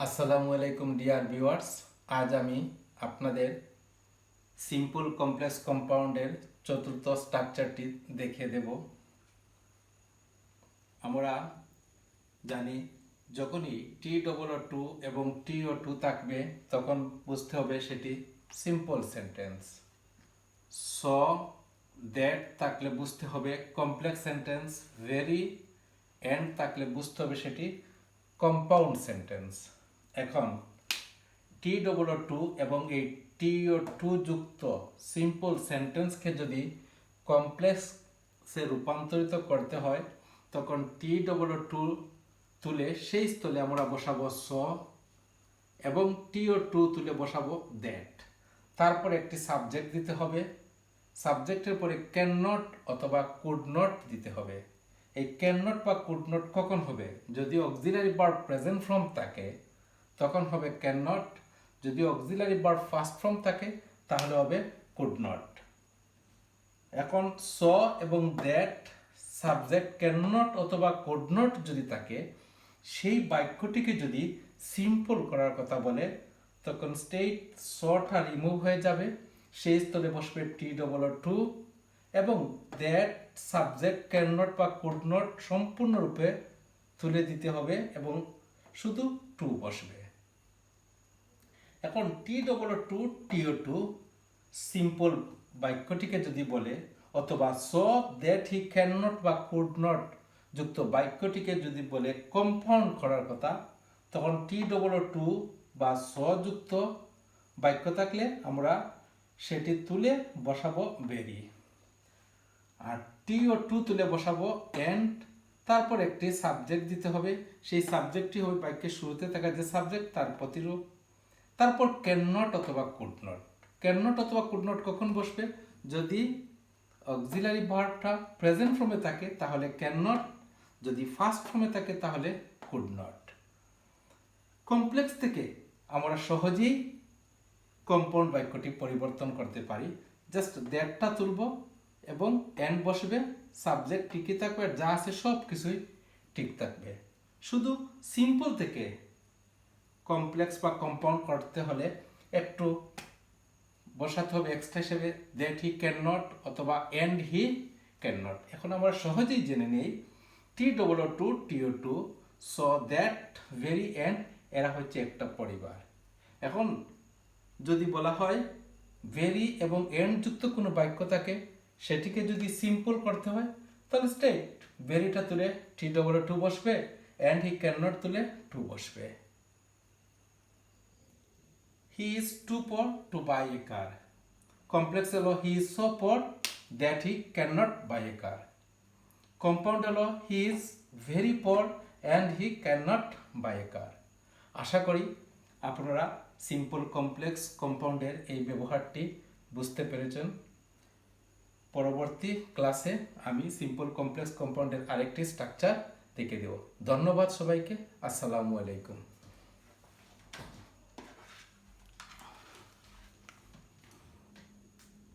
আসসালামু আলাইকুম dear viewers. আজ আমি আপনাদের সিম্পল কমপ্লেক্স কম্পাউন্ডের চতুর্থ স্ট্রাকচারটি দেখিয়ে দেব। আমরা জানি যখনই T2 এবং TO2 থাকবে তখন বুঝতে হবে সেটি সিম্পল সেন্টেন্স। সো দ্যাট থাকলে বুঝতে হবে কমপ্লেক্স সেন্টেন্স। ভেরি এন্ড থাকলে বুঝতে হবে সেটি কম্পাউন্ড সেন্টেন্স। এখন T2 এবং এই TO2 যুক্ত সিম্পল সেন্টেন্সকে যদি কমপ্লেক্সে রূপান্তরিত করতে হয় তখন T2 তুলে সেই স্থলে আমরা বসাবো স এবং TO2 তুলে বসাবো দ্যাট। তারপর একটি সাবজেক্ট দিতে হবে। সাবজেক্টের পরে ক্যান নট অথবা কুড নট দিতে হবে। এই ক্যান নট বা কুড নট কখন হবে? যদি অক্সিলারি ভার্ব প্রেজেন্ট ফর্ম থাকে তখন হবে ক্যান নট। যদি অক্সিলারি ভার্ব ফার্স্ট ফর্ম থাকে তাহলে হবে কুড নট। এখন স এবং দ্যাট সাবজেক্ট ক্যান নট অথবা কুড নট যদি থাকে, সেই বাক্যটিকে যদি সিম্পল করার কথা বলে তখন স্টেট সটা রিমুভ হয়ে যাবে, সেই স্থলে বসবে T2 এবং দ্যাট সাবজেক্ট ক্যান নট বা কুড নট সম্পূর্ণরূপে তুলে দিতে হবে এবং শুধু টু বসবে। এখন T2 TO2 সিম্পল বাক্যটিকে যদি বলে অথবা so that he can not বা কুড নট যুক্ত বাক্যটিকে যদি বলে কম্পাউন্ড করার কথা, তখন T2 বা সো যুক্ত বাক্য থাকলে আমরা সেটি তুলে বসাবো ভেরি, আর TO2 তুলে বসাবো এন্ড। তারপর একটি সাবজেক্ট দিতে হবে। সেই সাবজেক্টটি হবে বাক্যের শুরুতে থাকা যে সাবজেক্ট তার প্রতিরূপ। তারপর ক্যান নট অথবা কুড নট। ক্যান নট অথবা কুড নট কখন বসবে? যদি অক্সিলারি ভার্বটা প্রেজেন্ট ফর্মে থাকে তাহলে ক্যান নট, যদি ফার্স্ট ফর্মে থাকে তাহলে কুড নট। কমপ্লেক্স থেকে আমরা সহজেই কম্পাউন্ড বাক্যটি পরিবর্তন করতে পারি। জাস্ট দ্যাটটা তুলব এবং এন্ড বসবে, সাবজেক্ট ঠিকই থাকবে, যা আছে সব কিছুই ঠিক থাকবে। শুধু সিম্পল থেকে কমপ্লেক্স বা কম্পাউন্ড করতে হলে একটু বসাতে হবে এক্সট্রা হিসেবে দ্যাট হি ক্যান নট অথবা এন্ড হি ক্যান নট। এখন আমরা সহজেই জেনে নেই T2 TO2 so that very and এরা হচ্ছে একটা পরিবার। এখন যদি বলা হয় ভেরি এবং এন্ড যুক্ত কোনো বাক্য থাকে, সেটিকে যদি সিম্পল করতে হয় তাহলে স্টেট ভেরিটা তুলে T2 বসবে, এন্ড হি ক্যান নট তুলে টু বসবে। He is too poor to buy a car. Complex হলো he is so poor that he cannot buy a car. Compound হলো he is very poor and he cannot buy a car. আশা করি আপনারা simple complex কম্পাউন্ডের এই ব্যবহারটি বুঝতে পেরেছেন। পরবর্তী ক্লাসে আমি সিম্পল কমপ্লেক্স কম্পাউন্ডের আরেকটি স্ট্রাকচার দেখে দেব। ধন্যবাদ সবাইকে। আসসালামু আলাইকুম।